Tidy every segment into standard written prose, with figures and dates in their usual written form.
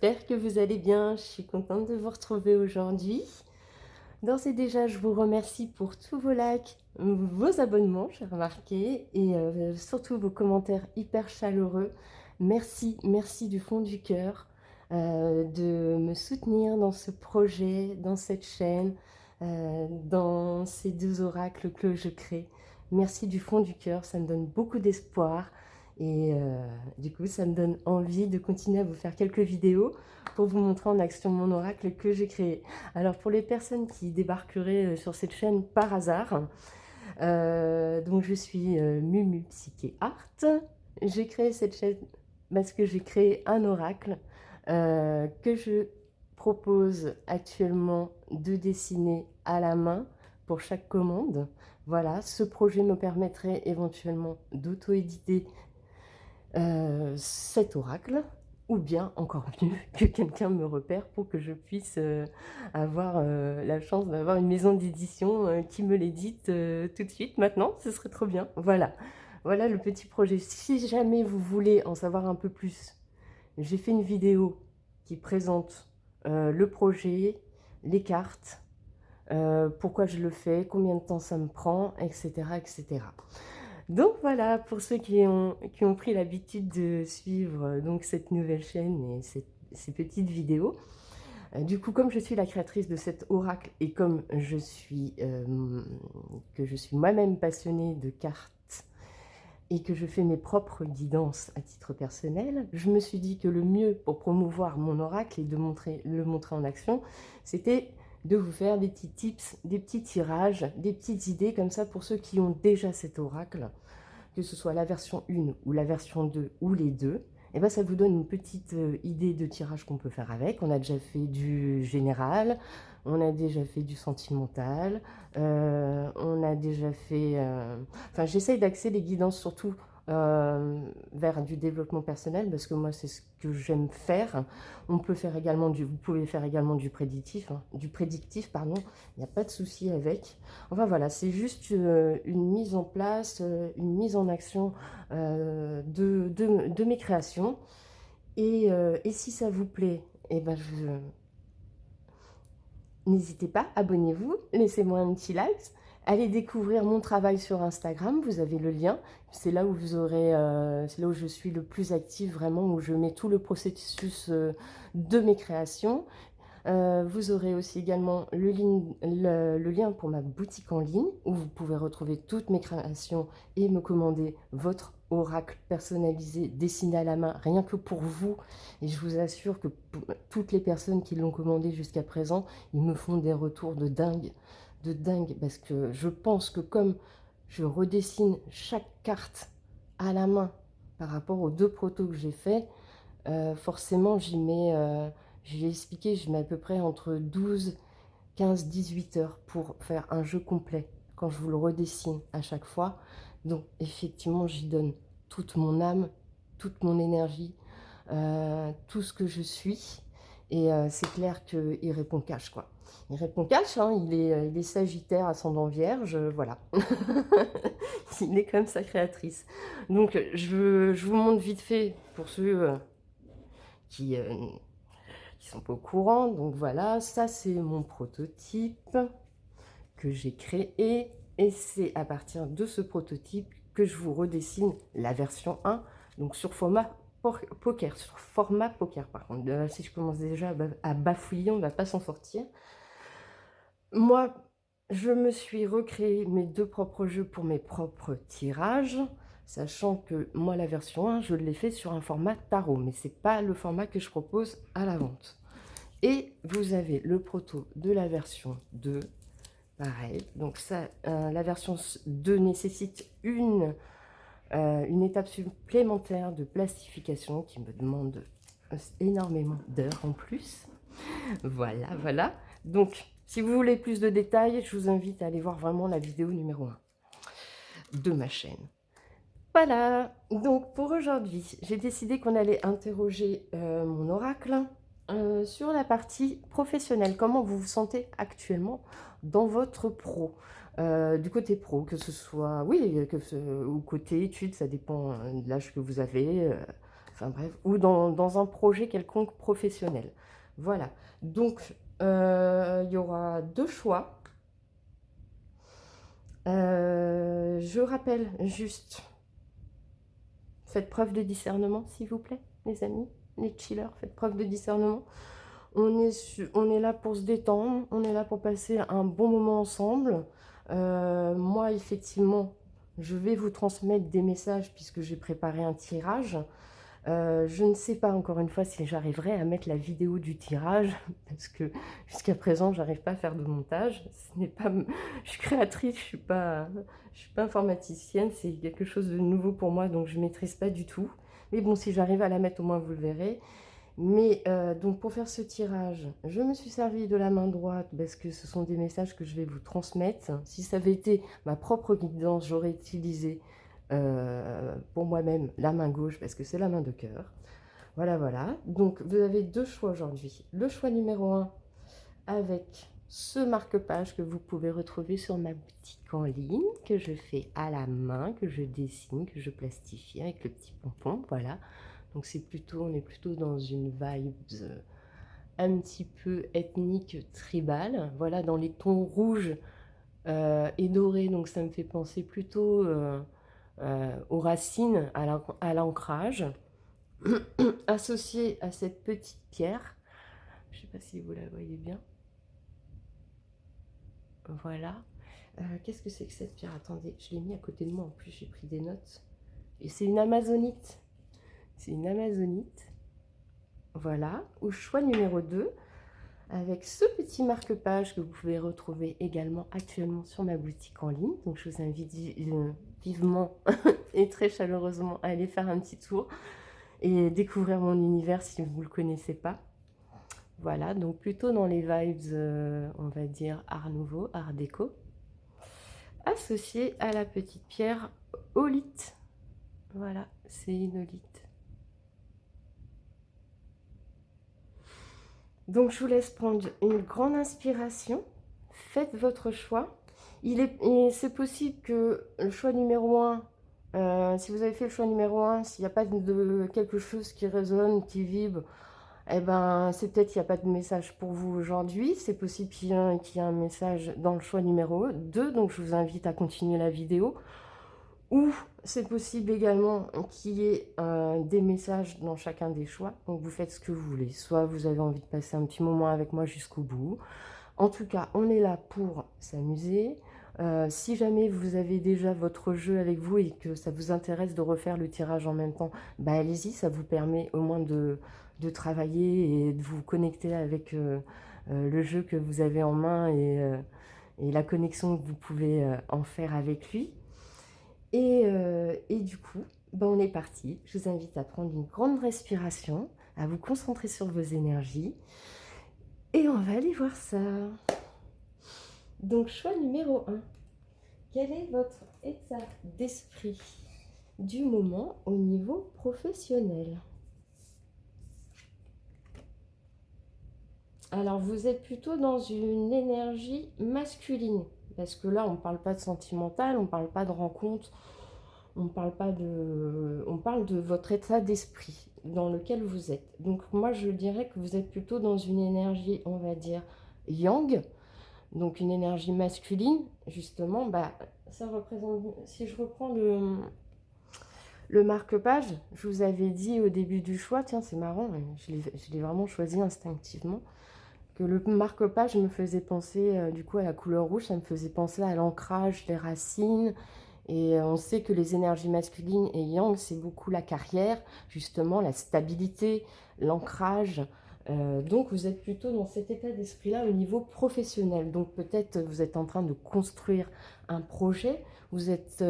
j'espère que vous allez bien. Je suis contente de vous retrouver aujourd'hui. D'ores et déjà, je vous remercie pour tous vos likes, vos abonnements, j'ai remarqué, et surtout vos commentaires hyper chaleureux. Merci, merci du fond du cœur de me soutenir dans ce projet, dans cette chaîne, dans ces deux oracles que je crée. Merci du fond du cœur, ça me donne beaucoup d'espoir. Et du coup, ça me donne envie de continuer à vous faire quelques vidéos pour vous montrer en action mon oracle que j'ai créé. Alors, pour les personnes qui débarqueraient sur cette chaîne par hasard, donc je suis Mumu Psyché Art. J'ai créé cette chaîne parce que j'ai créé un oracle que je propose actuellement de dessiner à la main pour chaque commande. Voilà, ce projet me permettrait éventuellement d'auto-éditer cet oracle, ou bien, encore mieux, que quelqu'un me repère pour que je puisse avoir la chance d'avoir une maison d'édition qui me l'édite tout de suite, maintenant, ce serait trop bien. Voilà, voilà le petit projet. Si jamais vous voulez en savoir un peu plus, j'ai fait une vidéo qui présente le projet, les cartes, pourquoi je le fais, combien de temps ça me prend, etc., etc. Donc voilà, pour ceux qui ont pris l'habitude de suivre donc cette nouvelle chaîne et ces petites vidéos, du coup, comme je suis la créatrice de cet oracle et comme je suis moi-même passionnée de cartes et que je fais mes propres guidances à titre personnel, je me suis dit que le mieux pour promouvoir mon oracle et de le montrer en action, c'était de vous faire des petits tips, des petits tirages, des petites idées comme ça pour ceux qui ont déjà cet oracle, que ce soit la version 1 ou la version 2 ou les deux. Et ben ça vous donne une petite idée de tirage qu'on peut faire avec. On a déjà fait du général, on a déjà fait du sentimental, on a déjà fait... Enfin, j'essaye d'axer les guidances surtout vers du développement personnel parce que moi, c'est ce que j'aime faire. On peut faire également vous pouvez faire également du prédictif, hein, pardon. Il n'y a pas de souci avec. Enfin voilà, c'est juste une mise en place, une mise en action de mes créations. Et si ça vous plaît, eh ben n'hésitez pas, abonnez-vous, laissez-moi un petit like, allez découvrir mon travail sur Instagram, vous avez le lien, c'est là où vous aurez, c'est là où je suis le plus active vraiment, où je mets tout le processus de mes créations. Vous aurez aussi également le lien pour ma boutique en ligne où vous pouvez retrouver toutes mes créations et me commander votre oracle personnalisé dessiné à la main rien que pour vous. Et je vous assure que pour toutes les personnes qui l'ont commandé jusqu'à présent, ils me font des retours de dingue parce que je pense que comme je redessine chaque carte à la main par rapport aux deux protos que j'ai fait, forcément j'y mets... je l'ai expliqué, je mets à peu près entre 12, 15, 18 heures pour faire un jeu complet quand je vous le redessine à chaque fois. Donc effectivement, j'y donne toute mon âme, toute mon énergie, tout ce que je suis. Et c'est clair qu'il répond cash, quoi. Il répond cash, hein, il est Sagittaire, ascendant Vierge, voilà. Il est comme sa créatrice. Donc je vous montre vite fait pour ceux qui sont pas au courant. Donc voilà, ça c'est mon prototype que j'ai créé et c'est à partir de ce prototype que je vous redessine la version 1, donc sur format poker, par contre. Si je commence déjà à bafouiller, on ne va pas s'en sortir. Moi, je me suis recréé mes deux propres jeux pour mes propres tirages, sachant que moi, la version 1, je l'ai fait sur un format tarot, mais ce n'est pas le format que je propose à la vente. Et vous avez le proto de la version 2, pareil. Donc ça, la version 2 nécessite une étape supplémentaire de plastification qui me demande énormément d'heures en plus. Voilà, voilà. Donc, si vous voulez plus de détails, je vous invite à aller voir vraiment la vidéo numéro 1 de ma chaîne. Voilà, donc pour aujourd'hui, j'ai décidé qu'on allait interroger mon oracle sur la partie professionnelle. Comment vous vous sentez actuellement dans votre pro, du côté pro, que ce soit, oui, ou côté études, ça dépend de l'âge que vous avez. enfin bref, ou dans un projet quelconque professionnel. Voilà, donc il y aura 2 choix. Je rappelle juste, faites preuve de discernement, s'il vous plaît, les amis, les chillers, faites preuve de discernement. On est là pour se détendre, on est là pour passer un bon moment ensemble. Moi, effectivement, je vais vous transmettre des messages puisque j'ai préparé un tirage. Je ne sais pas encore une fois si j'arriverai à mettre la vidéo du tirage parce que jusqu'à présent, j'arrive pas à faire de montage. Ce n'est pas, je suis créatrice, je suis pas informaticienne. C'est quelque chose de nouveau pour moi, donc je maîtrise pas du tout. Mais bon, si j'arrive à la mettre, au moins vous le verrez. Mais donc pour faire ce tirage, je me suis servi de la main droite parce que ce sont des messages que je vais vous transmettre. Si ça avait été ma propre guidance, j'aurais utilisé pour moi-même la main gauche parce que c'est la main de cœur. Voilà, voilà. Donc vous avez 2 choix aujourd'hui. Le choix numéro 1 avec ce marque-page que vous pouvez retrouver sur ma boutique en ligne, que je fais à la main, que je dessine, que je plastifie avec le petit pompon, voilà. Donc c'est plutôt, on est plutôt dans une vibe un petit peu ethnique, tribale, voilà, dans les tons rouges et dorés, donc ça me fait penser plutôt aux racines, à l'ancrage, associé à cette petite pierre. Je ne sais pas si vous la voyez bien. Voilà. Qu'est-ce que c'est que cette pierre? Attendez, je l'ai mis à côté de moi, en plus j'ai pris des notes. Et c'est une amazonite. C'est une amazonite. Voilà. Au choix numéro 2, avec ce petit marque-page que vous pouvez retrouver également actuellement sur ma boutique en ligne. Donc je vous invite vivement et très chaleureusement à aller faire un petit tour et découvrir mon univers si vous ne le connaissez pas. Voilà, donc plutôt dans les vibes, on va dire, art nouveau, art déco, associé à la petite pierre olite. Voilà, c'est une olite. Donc je vous laisse prendre une grande inspiration, faites votre choix. C'est possible que le choix numéro 1, si vous avez fait le choix numéro 1, s'il n'y a pas de quelque chose qui résonne, qui vibre, eh ben, c'est peut-être qu'il n'y a pas de message pour vous aujourd'hui. C'est possible qu'il y ait un message dans le choix numéro 2, donc je vous invite à continuer la vidéo. Ou c'est possible également qu'il y ait des messages dans chacun des choix. Donc vous faites ce que vous voulez. Soit vous avez envie de passer un petit moment avec moi jusqu'au bout. En tout cas, on est là pour s'amuser. Si jamais vous avez déjà votre jeu avec vous et que ça vous intéresse de refaire le tirage en même temps, bah allez-y, ça vous permet au moins de travailler et de vous connecter avec le jeu que vous avez en main et la connexion que vous pouvez en faire avec lui. Et du coup, ben on est parti. Je vous invite à prendre une grande respiration, à vous concentrer sur vos énergies. Et on va aller voir ça. Donc, choix numéro 1. Quel est votre état d'esprit du moment au niveau professionnel? Alors, vous êtes plutôt dans une énergie masculine. Parce que là, on ne parle pas de sentimental, on ne parle pas de rencontre, on parle de votre état d'esprit dans lequel vous êtes. Donc moi, je dirais que vous êtes plutôt dans une énergie, on va dire, yang, donc une énergie masculine, justement. Bah, ça représente, si je reprends le marque-page, je vous avais dit au début du choix, tiens, c'est marrant, je l'ai vraiment choisi instinctivement, que le marque-page me faisait penser, du coup, à la couleur rouge, ça me faisait penser à l'ancrage, les racines. Et on sait que les énergies masculines et yang, c'est beaucoup la carrière, justement, la stabilité, l'ancrage. Donc vous êtes plutôt dans cet état d'esprit-là au niveau professionnel. Donc peut-être vous êtes en train de construire un projet, vous êtes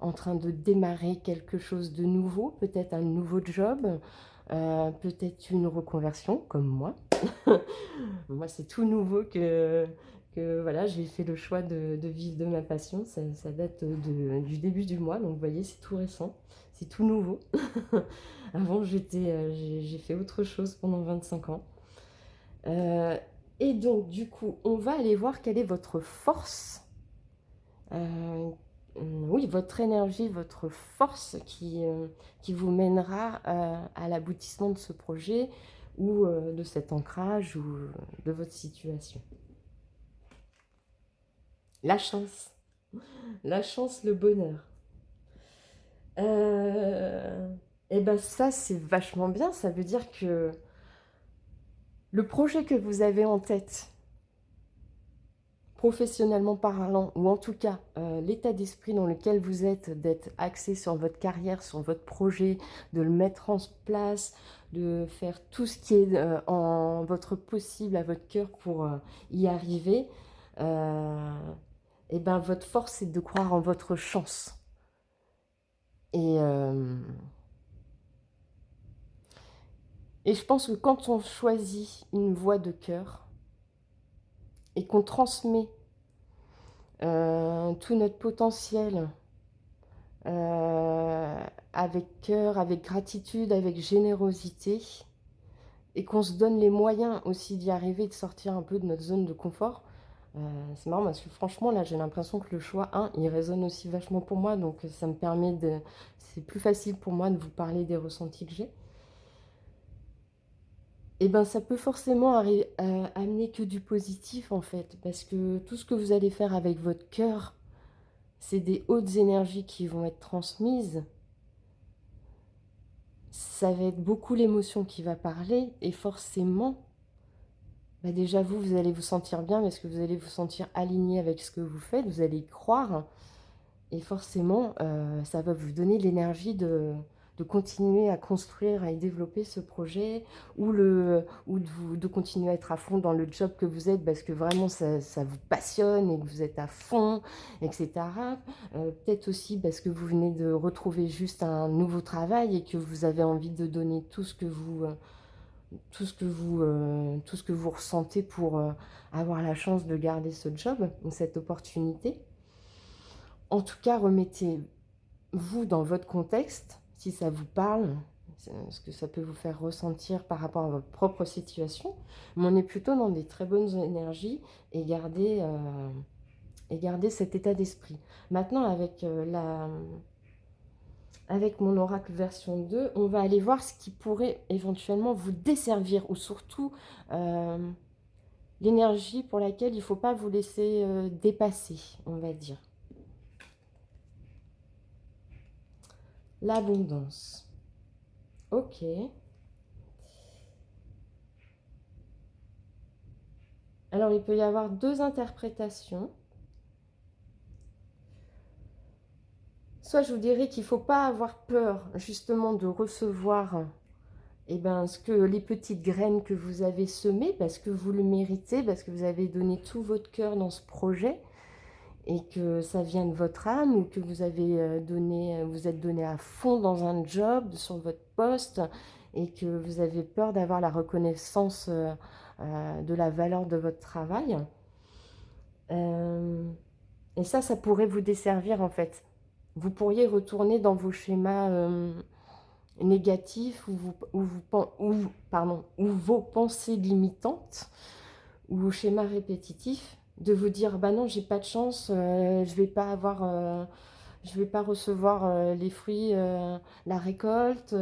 en train de démarrer quelque chose de nouveau, peut-être un nouveau job, peut-être une reconversion, comme moi. Moi, c'est tout nouveau que voilà, j'ai fait le choix de vivre de ma passion. Ça date du début du mois, donc vous voyez, c'est tout récent, c'est tout nouveau. Avant, j'ai fait autre chose pendant 25 ans. Et donc, du coup, on va aller voir quelle est votre force. oui, votre énergie, votre force qui vous mènera à l'aboutissement de ce projet ou de cet ancrage ou de votre situation. La chance, le bonheur. Et ben ça, c'est vachement bien. Ça veut dire que le projet que vous avez en tête, professionnellement parlant, ou en tout cas l'état d'esprit dans lequel vous êtes, d'être axé sur votre carrière, sur votre projet, de le mettre en place, de faire tout ce qui est en votre possible à votre cœur pour y arriver, et ben votre force, c'est de croire en votre chance. Et je pense que quand on choisit une voie de cœur et qu'on transmet tout notre potentiel avec cœur, avec gratitude, avec générosité, et qu'on se donne les moyens aussi d'y arriver, de sortir un peu de notre zone de confort, c'est marrant parce que franchement, là, j'ai l'impression que le choix 1, il résonne aussi vachement pour moi, donc ça me permet de... C'est plus facile pour moi de vous parler des ressentis que j'ai. Et ben ça peut forcément amener que du positif en fait, parce que tout ce que vous allez faire avec votre cœur, c'est des hautes énergies qui vont être transmises. Ça va être beaucoup l'émotion qui va parler, et forcément, bah déjà vous allez vous sentir bien, parce que vous allez vous sentir aligné avec ce que vous faites, vous allez y croire, et forcément, ça va vous donner l'énergie de continuer à construire et développer ce projet, ou de continuer à être à fond dans le job que vous êtes, parce que vraiment ça vous passionne et que vous êtes à fond, etc. Peut-être aussi parce que vous venez de retrouver juste un nouveau travail et que vous avez envie de donner tout ce que vous ressentez pour avoir la chance de garder ce job, cette opportunité. En tout cas, remettez-vous dans votre contexte, si ça vous parle, ce que ça peut vous faire ressentir par rapport à votre propre situation. Mais on est plutôt dans des très bonnes énergies, et garder cet état d'esprit. Maintenant, avec mon oracle version 2, on va aller voir ce qui pourrait éventuellement vous desservir, ou surtout l'énergie pour laquelle il ne faut pas vous laisser dépasser, on va dire. L'abondance. Ok. Alors, il peut y avoir deux interprétations. Soit je vous dirais qu'il ne faut pas avoir peur justement de recevoir ce que les petites graines que vous avez semées, parce que vous le méritez, parce que vous avez donné tout votre cœur dans ce projet, et que ça vient de votre âme, ou que vous avez vous êtes donné à fond dans un job, sur votre poste, et que vous avez peur d'avoir la reconnaissance de la valeur de votre travail. Et ça pourrait vous desservir en fait. Vous pourriez retourner dans vos schémas négatifs, ou vos pensées limitantes, ou vos schémas répétitifs, de vous dire bah non, j'ai pas de chance, je vais pas recevoir les fruits, la récolte.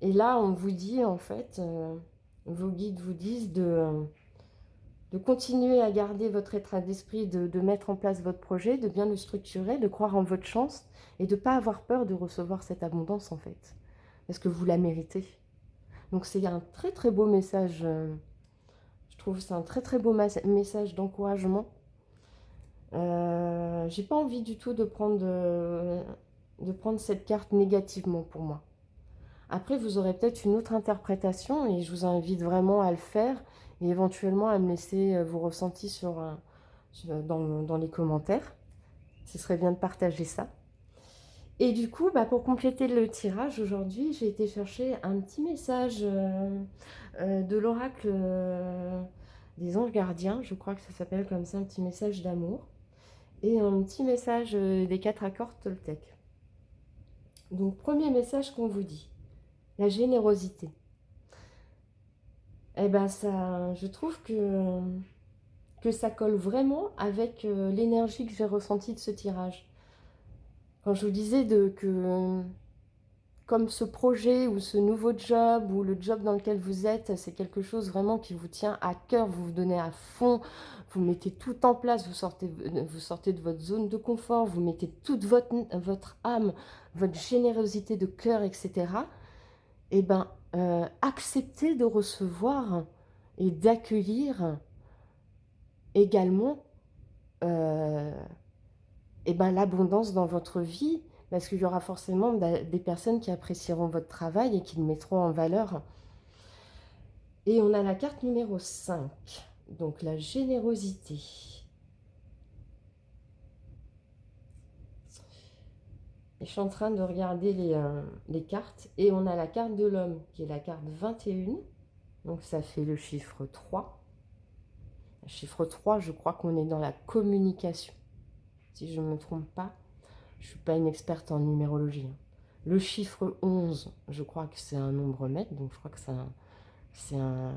Et là, on vous dit en fait, vos guides vous disent de continuer à garder votre état d'esprit, de mettre en place votre projet, de bien le structurer, de croire en votre chance, et de ne pas avoir peur de recevoir cette abondance en fait, parce que vous la méritez. Donc c'est un très très beau message, je trouve que c'est un très très beau message d'encouragement. J'ai pas envie du tout de prendre cette carte négativement pour moi. Après, vous aurez peut-être une autre interprétation, et je vous invite vraiment à le faire, et éventuellement à me laisser vos ressentis dans les commentaires. Ce serait bien de partager ça. Et du coup, pour compléter le tirage aujourd'hui, j'ai été chercher un petit message de l'oracle des anges gardiens. Je crois que ça s'appelle comme ça, un petit message d'amour. Et un petit message des 4 accords Toltec. Donc, premier message qu'on vous dit. La générosité. Eh ben ça, je trouve que que ça colle vraiment avec l'énergie que j'ai ressentie de ce tirage. Quand je vous disais que comme ce projet ou ce nouveau job ou le job dans lequel vous êtes, c'est quelque chose vraiment qui vous tient à cœur, vous vous donnez à fond, vous mettez tout en place, vous sortez de votre zone de confort, vous mettez toute votre âme, votre générosité de cœur, etc. Eh bien, acceptez de recevoir et d'accueillir également l'abondance dans votre vie, parce qu'il y aura forcément des personnes qui apprécieront votre travail et qui le mettront en valeur. Et on a la carte numéro 5, donc la générosité. Et je suis en train de regarder les cartes, et on a la carte de l'homme, qui est la carte 21, donc ça fait le chiffre 3. Le chiffre 3, je crois qu'on est dans la communication, si je ne me trompe pas. Je ne suis pas une experte en numérologie. Le chiffre 11, je crois que c'est un nombre maître, donc je crois que c'est un...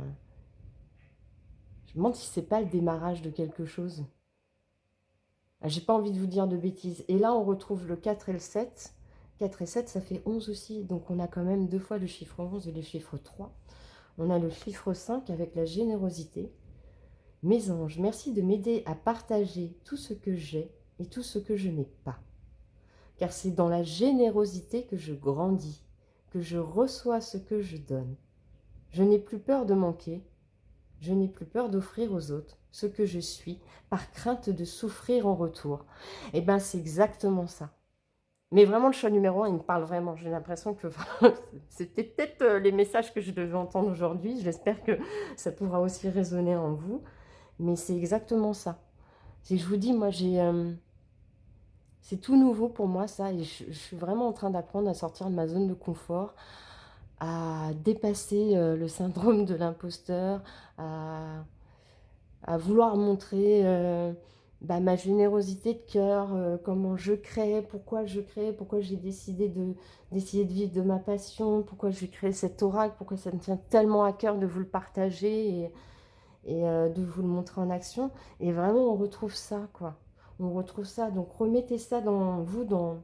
Je me demande si c'est pas le démarrage de quelque chose. Ah, j'ai pas envie de vous dire de bêtises. Et là, on retrouve le 4 et le 7. 4 et 7, ça fait 11 aussi. Donc, on a quand même 2 fois le chiffre 11 et le chiffre 3. On a le chiffre 5 avec la générosité. Mes anges, merci de m'aider à partager tout ce que j'ai et tout ce que je n'ai pas. Car c'est dans la générosité que je grandis, que je reçois ce que je donne. Je n'ai plus peur de manquer, je n'ai plus peur d'offrir aux autres ce que je suis, par crainte de souffrir en retour. Eh bien, c'est exactement ça. Mais vraiment, le choix numéro 1, il me parle vraiment. J'ai l'impression que c'était peut-être les messages que je devais entendre aujourd'hui. J'espère que ça pourra aussi résonner en vous. Mais c'est exactement ça. Je vous dis, moi, c'est tout nouveau pour moi, ça. Et je suis vraiment en train d'apprendre à sortir de ma zone de confort, à dépasser le syndrome de l'imposteur, à vouloir montrer ma générosité de cœur, comment je crée, pourquoi j'ai décidé d'essayer de vivre de ma passion, pourquoi j'ai créé cet oracle, pourquoi ça me tient tellement à cœur de vous le partager et de vous le montrer en action. Et vraiment, on retrouve ça, quoi. On retrouve ça. Donc, remettez ça dans vous, dans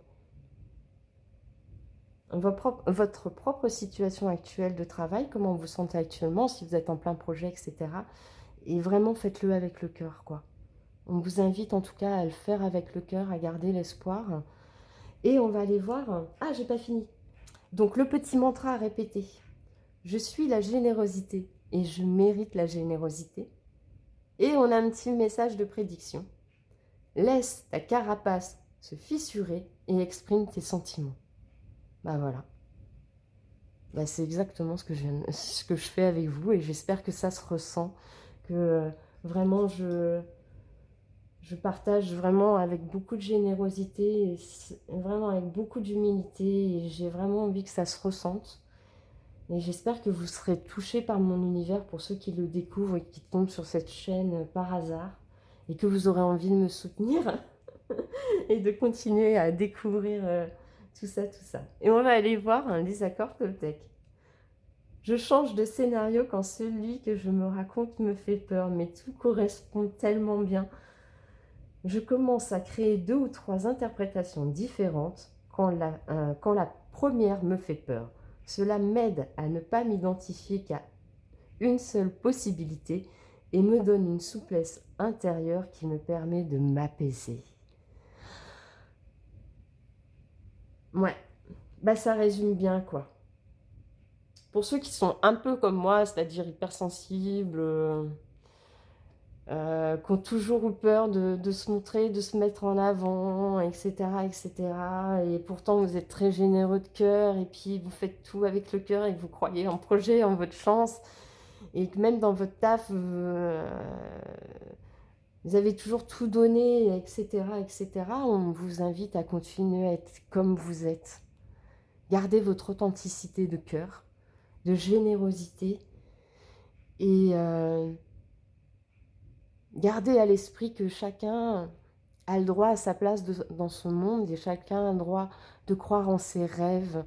votre propre situation actuelle de travail, comment vous vous sentez actuellement, si vous êtes en plein projet, etc. Et vraiment, faites-le avec le cœur, quoi. On vous invite en tout cas à le faire avec le cœur, à garder l'espoir. Et on va aller voir... Ah, j'ai pas fini. Donc, le petit mantra à répéter. Je suis la générosité et je mérite la générosité. Et on a un petit message de prédiction. Laisse ta carapace se fissurer et exprime tes sentiments. Bah voilà. Bah, c'est exactement ce que je fais avec vous et j'espère que ça se ressent, que vraiment je partage vraiment avec beaucoup de générosité, et vraiment avec beaucoup d'humilité, et j'ai vraiment envie que ça se ressente. Et j'espère que vous serez touchés par mon univers pour ceux qui le découvrent et qui tombent sur cette chaîne par hasard, et que vous aurez envie de me soutenir et de continuer à découvrir tout ça, tout ça. Et on va aller voir les accords Toltec. Je change de scénario quand celui que je me raconte me fait peur, mais tout correspond tellement bien. Je commence à créer 2 ou 3 interprétations différentes quand la première me fait peur. Cela m'aide à ne pas m'identifier qu'à une seule possibilité et me donne une souplesse intérieure qui me permet de m'apaiser. Ouais, bah ça résume bien, quoi. Pour ceux qui sont un peu comme moi, c'est-à-dire hypersensibles, qui ont toujours eu peur de se montrer, de se mettre en avant, etc., etc. Et pourtant, vous êtes très généreux de cœur, et puis vous faites tout avec le cœur, et que vous croyez en projet, en votre chance, et que même dans votre taf, vous avez toujours tout donné, etc., etc. On vous invite à continuer à être comme vous êtes. Gardez votre authenticité de cœur, de générosité, et gardez à l'esprit que chacun a le droit à sa place dans ce monde, et chacun a le droit de croire en ses rêves.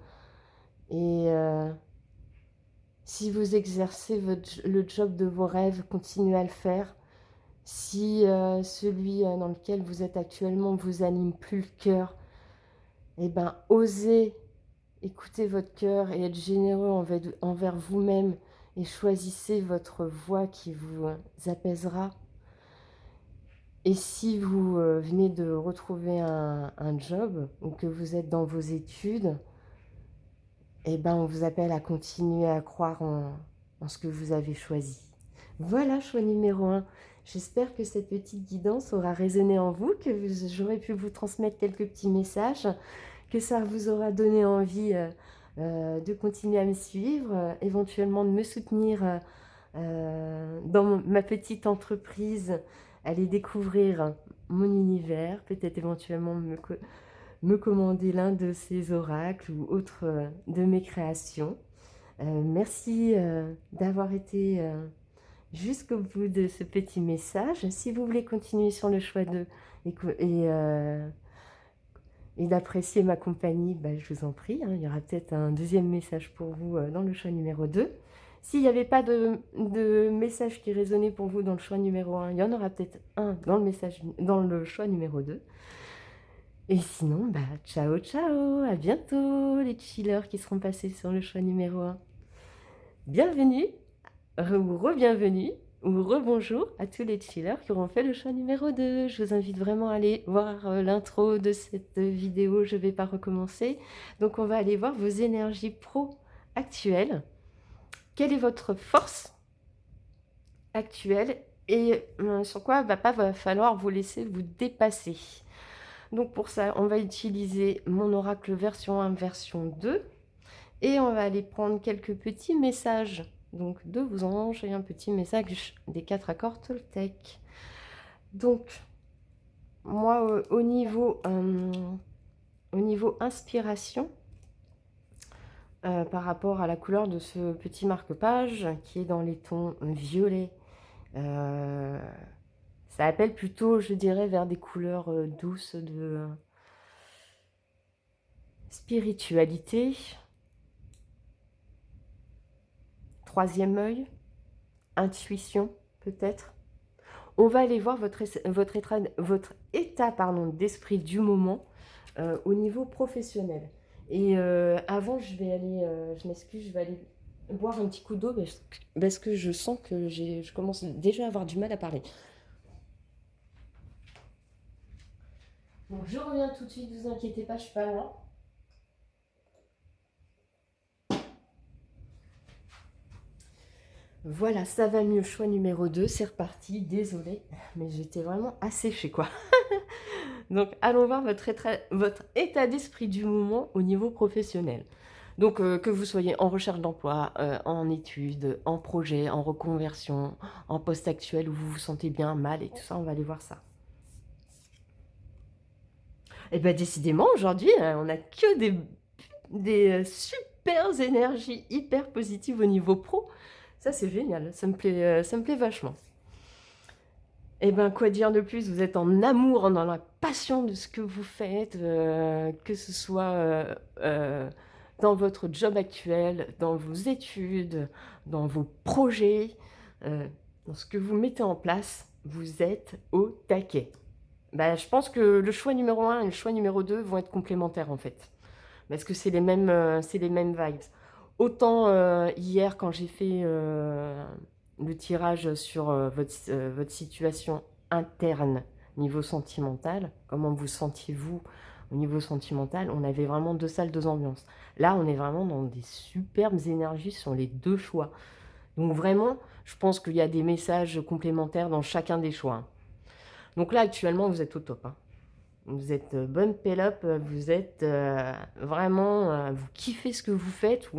Et si vous exercez le job de vos rêves, continuez à le faire. Si celui dans lequel vous êtes actuellement vous anime plus le cœur, eh ben, osez écouter votre cœur et être généreux envers vous-même et choisissez votre voie qui vous apaisera. Et si vous venez de retrouver un job ou que vous êtes dans vos études, eh ben, on vous appelle à continuer à croire en ce que vous avez choisi. Voilà, choix numéro 1. J'espère que cette petite guidance aura résonné en vous, que j'aurai pu vous transmettre quelques petits messages, que ça vous aura donné envie de continuer à me suivre, éventuellement de me soutenir dans ma petite entreprise, aller découvrir mon univers, peut-être éventuellement me commander l'un de ces oracles ou autre de mes créations. Merci d'avoir été jusqu'au bout de ce petit message. Si vous voulez continuer sur le choix 2 et d'apprécier ma compagnie, bah, je vous en prie, hein, il y aura peut-être un deuxième message pour vous dans le choix numéro 2. S'il n'y avait pas de message qui résonnait pour vous dans le choix numéro 1, il y en aura peut-être un dans le choix numéro 2. Et sinon, bah, ciao, ciao, à bientôt les chillers qui seront passés sur le choix numéro 1. Bienvenue, ou re-bienvenue, ou rebonjour à tous les chillers qui auront fait le choix numéro 2. Je vous invite vraiment à aller voir l'intro de cette vidéo, je ne vais pas recommencer. Donc on va aller voir vos énergies pro actuelles. Quelle est votre force actuelle et sur quoi il va pas falloir vous laisser vous dépasser. Donc pour ça, on va utiliser mon oracle version 1, version 2. Et on va aller prendre quelques petits messages. Donc de vos anges et un petit message des 4 accords Toltec. Donc, moi, au niveau inspiration, par rapport à la couleur de ce petit marque-page, qui est dans les tons violets, ça appelle plutôt, je dirais, vers des couleurs douces de spiritualité. Troisième œil, intuition peut-être. On va aller voir votre état d'esprit du moment au niveau professionnel. Et avant, je vais aller, je m'excuse, je vais aller boire un petit coup d'eau parce que je sens que je commence déjà à avoir du mal à parler. Bon, je reviens tout de suite, ne vous inquiétez pas, je suis pas loin. Voilà, ça va mieux, choix numéro 2, c'est reparti, désolée, mais j'étais vraiment asséchée quoi. Donc allons voir votre état d'esprit du moment au niveau professionnel. Donc que vous soyez en recherche d'emploi, en études, en projet, en reconversion, en poste actuel où vous vous sentez bien, mal et tout ça, on va aller voir ça. Et bien décidément aujourd'hui, on n'a que des super énergies hyper positives au niveau pro. Ça, c'est génial, ça me plaît vachement. Et bien, quoi dire de plus? Vous êtes en amour, dans la passion de ce que vous faites, que ce soit dans votre job actuel, dans vos études, dans vos projets, dans ce que vous mettez en place, vous êtes au taquet. Ben, je pense que le choix numéro 1 et le choix numéro 2 vont être complémentaires, en fait. Parce que c'est les mêmes vibes. Autant hier, quand j'ai fait le tirage sur votre situation interne, niveau sentimental, comment vous sentiez-vous au niveau sentimental, on avait vraiment 2 salles, 2 ambiances. Là, on est vraiment dans des superbes énergies sur les 2 choix. Donc vraiment, je pense qu'il y a des messages complémentaires dans chacun des choix. Donc là, actuellement, vous êtes au top. Hein. Vous êtes bonne pelle-up, vous êtes vraiment, vous kiffez ce que vous faites,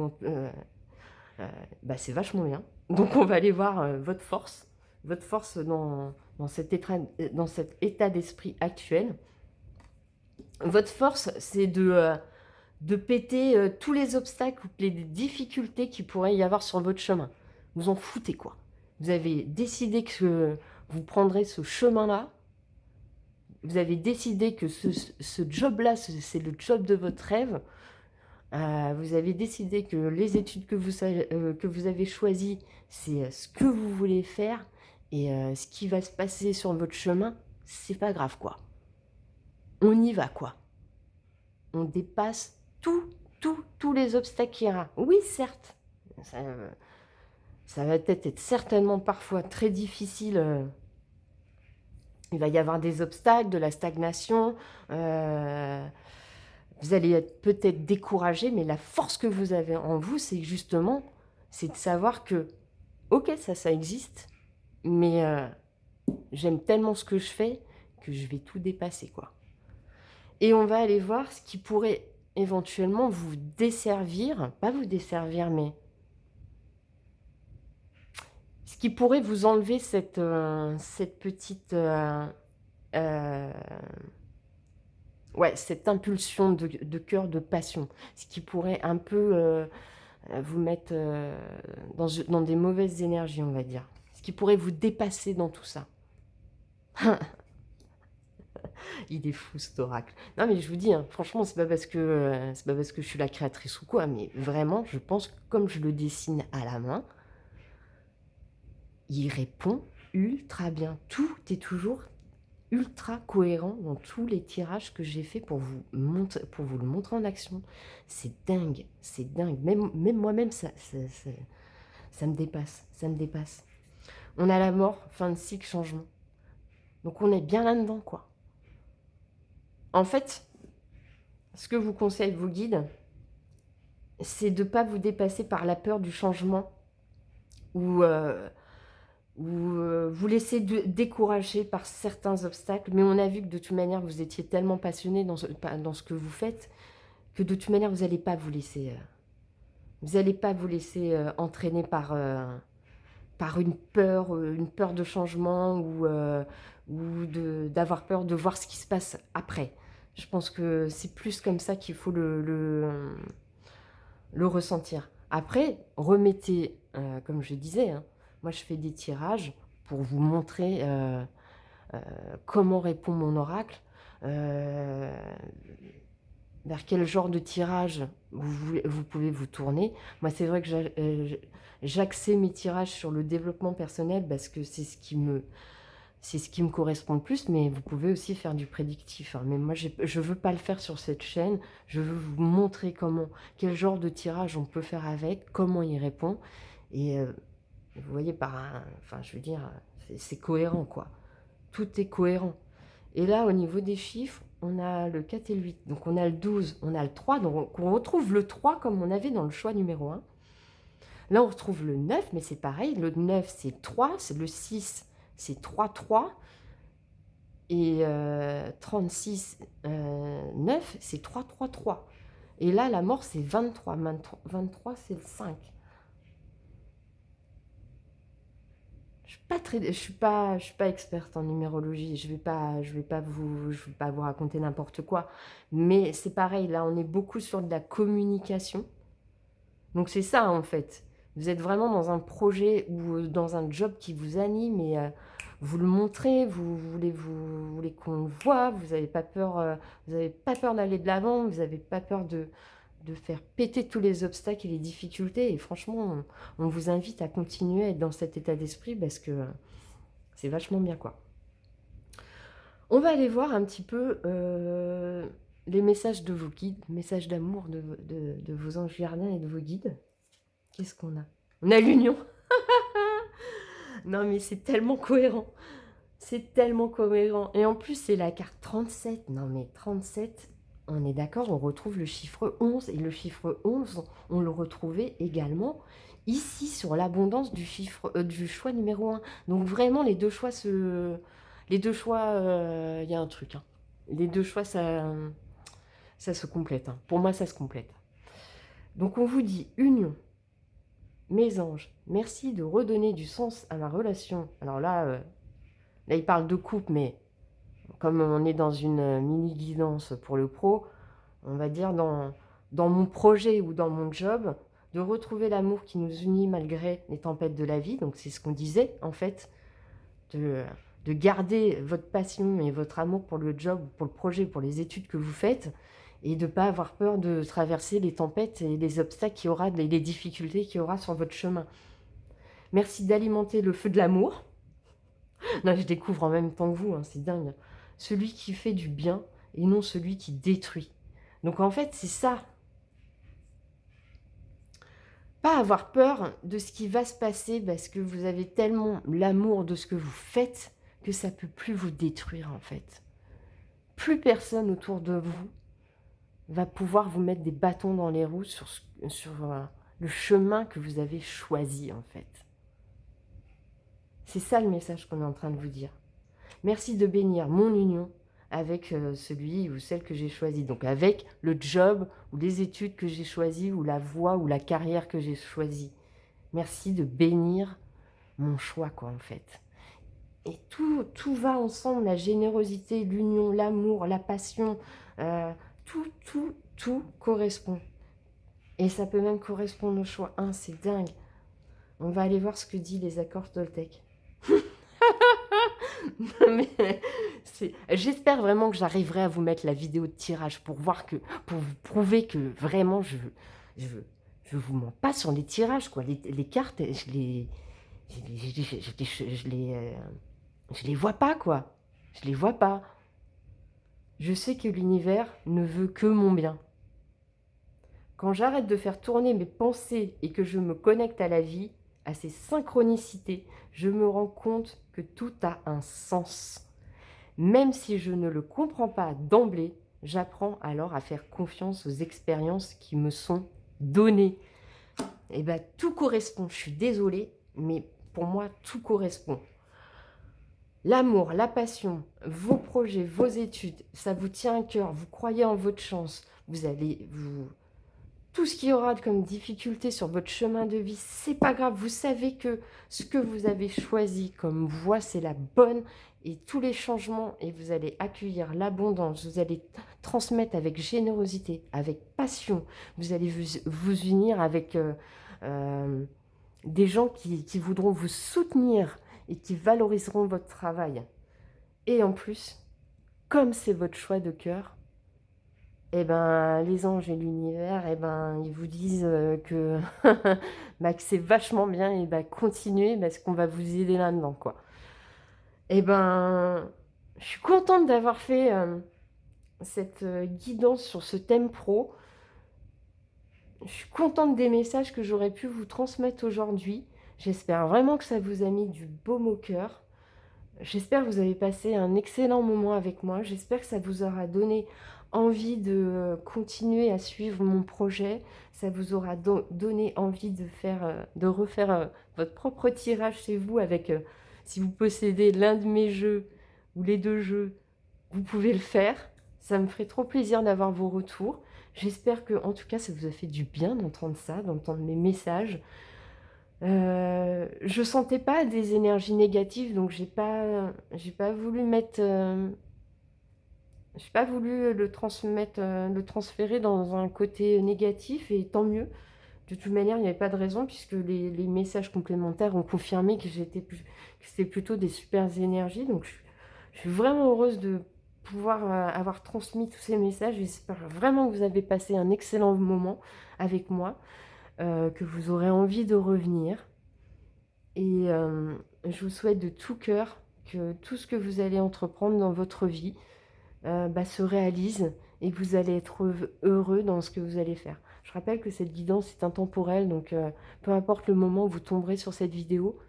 bah, c'est vachement bien. Donc on va aller voir votre force dans cet état d'esprit actuel. Votre force, c'est de péter tous les obstacles ou les difficultés qu'il pourrait y avoir sur votre chemin. Vous en foutez quoi. Vous avez décidé que vous prendrez ce chemin-là. Vous avez décidé que ce job-là, c'est le job de votre rêve. Vous avez décidé que les études que vous avez choisies, c'est ce que vous voulez faire. Et ce qui va se passer sur votre chemin, c'est pas grave, quoi. On y va, quoi. On dépasse tous les obstacles qu'il y aura. Oui, certes, ça va peut-être être certainement parfois très difficile. Il va y avoir des obstacles, de la stagnation. Vous allez être peut-être découragé, mais la force que vous avez en vous, c'est justement, c'est de savoir que, ok, ça existe, mais j'aime tellement ce que je fais que je vais tout dépasser, quoi. Et on va aller voir ce qui pourrait éventuellement vous desservir, pas vous desservir, mais ce qui pourrait vous enlever cette petite... ouais, cette impulsion de cœur, de passion. Ce qui pourrait un peu vous mettre dans des mauvaises énergies, on va dire. Ce qui pourrait vous dépasser dans tout ça. Il est fou, cet oracle. Non, mais je vous dis, hein, franchement, c'est pas parce que je suis la créatrice ou quoi, mais vraiment, je pense que comme je le dessine à la main, il répond ultra bien. Tout est toujours ultra cohérent dans tous les tirages que j'ai fait pour vous le montrer en action. C'est dingue, c'est dingue. Même moi-même, ça me dépasse, ça me dépasse. On a la mort, fin de cycle, changement. Donc on est bien là-dedans, quoi. En fait, ce que vous conseillent vos guides, c'est de ne pas vous dépasser par la peur du changement ou vous laisser décourager par certains obstacles. Mais on a vu que de toute manière, vous étiez tellement passionné dans ce que vous faites que de toute manière, vous n'allez pas vous laisser... vous n'allez pas vous laisser entraîner par une peur de changement ou d'avoir peur de voir ce qui se passe après. Je pense que c'est plus comme ça qu'il faut le ressentir. Après, remettez, comme je disais, hein, moi je fais des tirages pour vous montrer comment répond mon oracle, vers quel genre de tirage vous pouvez vous tourner. Moi, c'est vrai que j'axe mes tirages sur le développement personnel parce que c'est ce qui me correspond le plus, mais vous pouvez aussi faire du prédictif. Hein. Mais moi, je ne veux pas le faire sur cette chaîne. Je veux vous montrer quel genre de tirage on peut faire avec, comment il répond. Et vous voyez, enfin, je veux dire, c'est cohérent, quoi. Tout est cohérent. Et là, au niveau des chiffres, on a le 4 et le 8. Donc, on a le 12, on a le 3. Donc, on retrouve le 3 comme on avait dans le choix numéro 1. Là, on retrouve le 9, mais c'est pareil. Le 9, c'est 3. C'est le 6, c'est 3, 3. Et 36, 9, c'est 3, 3, 3. Et là, la mort, c'est 23. 23, c'est le 5. Je suis pas experte en numérologie. Je vais pas vous raconter n'importe quoi. Mais c'est pareil, là, on est beaucoup sur de la communication. Donc c'est ça, en fait. Vous êtes vraiment dans un projet ou dans un job qui vous anime et vous le montrez, vous voulez qu'on le voit, vous n'avez pas peur, d'aller de l'avant, vous n'avez pas peur de faire péter tous les obstacles et les difficultés. Et franchement, on vous invite à continuer à être dans cet état d'esprit parce que c'est vachement bien, quoi. On va aller voir un petit peu les messages de vos guides, messages d'amour de vos anges gardiens et de vos guides. Qu'est-ce qu'on a? On a l'union. Non, mais c'est tellement cohérent. C'est tellement cohérent. Et en plus, c'est la carte 37. Non, mais 37, on est d'accord, on retrouve le chiffre 11. Et le chiffre 11, on le retrouvait également ici, sur l'abondance du choix numéro 1. Donc vraiment, les deux choix, il y a un truc. Hein. Les deux choix, ça se complète. Hein. Pour moi, ça se complète. Donc on vous dit union. Mes anges, merci de redonner du sens à ma relation. Alors là, il parle de couple, mais comme on est dans une mini-guidance pour le pro, on va dire dans mon projet ou dans mon job, de retrouver l'amour qui nous unit malgré les tempêtes de la vie. Donc c'est ce qu'on disait, en fait, de garder votre passion et votre amour pour le job, pour le projet, pour les études que vous faites, et de ne pas avoir peur de traverser les tempêtes et les obstacles qu'il y aura, les difficultés qu'il y aura sur votre chemin. Merci d'alimenter le feu de l'amour. Non, je découvre en même temps que vous, hein, c'est dingue. Celui qui fait du bien et non celui qui détruit. Donc en fait, c'est ça. Pas avoir peur de ce qui va se passer parce que vous avez tellement l'amour de ce que vous faites que ça peut plus vous détruire en fait. Plus personne autour de vous va pouvoir vous mettre des bâtons dans les roues sur le chemin que vous avez choisi en fait. C'est ça le message qu'on est en train de vous dire. Merci de bénir mon union avec celui ou celle que j'ai choisi. Donc avec le job ou les études que j'ai choisies ou la voie ou la carrière que j'ai choisie. Merci de bénir mon choix quoi en fait. Et tout va ensemble, la générosité, l'union, l'amour, la passion, tout correspond. Et ça peut même correspondre au choix 1, c'est dingue. On va aller voir ce que dit les accords Toltec. J'espère vraiment que j'arriverai à vous mettre la vidéo de tirage pour vous prouver que vraiment je vous mens pas sur les tirages quoi. Les cartes, je les vois pas quoi. Je les vois pas. Je sais que l'univers ne veut que mon bien. Quand j'arrête de faire tourner mes pensées et que je me connecte à la vie, à ses synchronicités, je me rends compte que tout a un sens. Même si je ne le comprends pas d'emblée, j'apprends alors à faire confiance aux expériences qui me sont données. Et bien, tout correspond. Je suis désolée, mais pour moi, tout correspond. L'amour, la passion, vos projets, vos études, ça vous tient à cœur, vous croyez en votre chance, tout ce qu'il y aura comme difficulté sur votre chemin de vie, c'est pas grave. Vous savez que ce que vous avez choisi comme voie, c'est la bonne. Et tous les changements, et vous allez accueillir l'abondance, vous allez transmettre avec générosité, avec passion. Vous allez vous unir avec des gens qui voudront vous soutenir et qui valoriseront votre travail. Et en plus, comme c'est votre choix de cœur, eh ben, les anges et l'univers, eh ben, ils vous disent que, bah, que c'est vachement bien et bah, continuez parce qu'on va vous aider là-dedans, quoi. Eh ben, je suis contente d'avoir fait cette guidance sur ce thème pro. Je suis contente des messages que j'aurais pu vous transmettre aujourd'hui. J'espère vraiment que ça vous a mis du baume au cœur. J'espère que vous avez passé un excellent moment avec moi. J'espère que ça vous aura donné envie de continuer à suivre mon projet. Ça vous aura donné envie de refaire votre propre tirage chez vous avec, si vous possédez l'un de mes jeux ou les deux jeux, vous pouvez le faire. Ça me ferait trop plaisir d'avoir vos retours. J'espère que, en tout cas, ça vous a fait du bien d'entendre ça, d'entendre mes messages. Je sentais pas des énergies négatives, donc j'ai pas voulu mettre, j'ai pas voulu le transmettre, le transférer dans un côté négatif et tant mieux. De toute manière, il n'y avait pas de raison puisque les messages complémentaires ont confirmé que c'était plutôt des super énergies. Donc je suis vraiment heureuse de pouvoir avoir transmis tous ces messages. J'espère vraiment que vous avez passé un excellent moment avec moi, que vous aurez envie de revenir. Et je vous souhaite de tout cœur que tout ce que vous allez entreprendre dans votre vie se réalise et que vous allez être heureux dans ce que vous allez faire. Je rappelle que cette guidance est intemporelle, donc peu importe le moment où vous tomberez sur cette vidéo,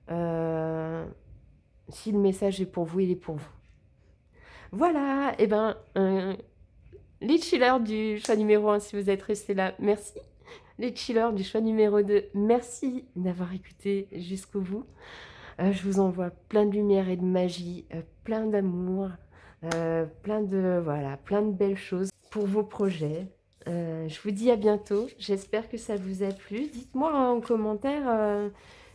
si le message est pour vous, il est pour vous. Voilà, et les chillers du choix numéro 1, si vous êtes restés là, merci. Les chillers du choix numéro 2, merci d'avoir écouté jusqu'au bout. Je vous envoie plein de lumière et de magie, plein d'amour, plein de belles choses pour vos projets. Je vous dis à bientôt. J'espère que ça vous a plu. Dites-moi en commentaire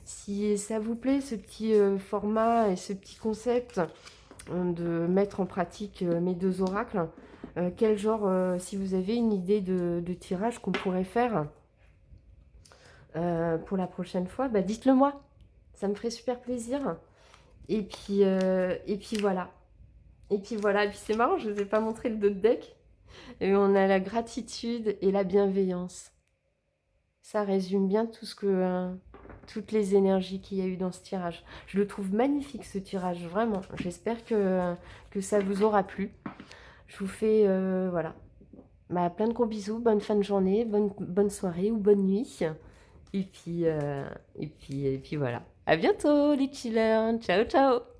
si ça vous plaît, ce petit format et ce petit concept de mettre en pratique mes deux oracles. Quel genre, si vous avez une idée de tirage qu'on pourrait faire pour la prochaine fois, dites-le moi. Ça me ferait super plaisir. Et puis voilà. Et puis c'est marrant, je ne vous ai pas montré le dos de deck. Et on a la gratitude et la bienveillance. Ça résume bien tout ce que toutes les énergies qu'il y a eu dans ce tirage. Je le trouve magnifique ce tirage, vraiment. J'espère que ça vous aura plu. Je vous fais, voilà, bah, plein de gros bisous, bonne fin de journée, bonne soirée ou bonne nuit. Et puis voilà. À bientôt les chillers. Ciao, ciao.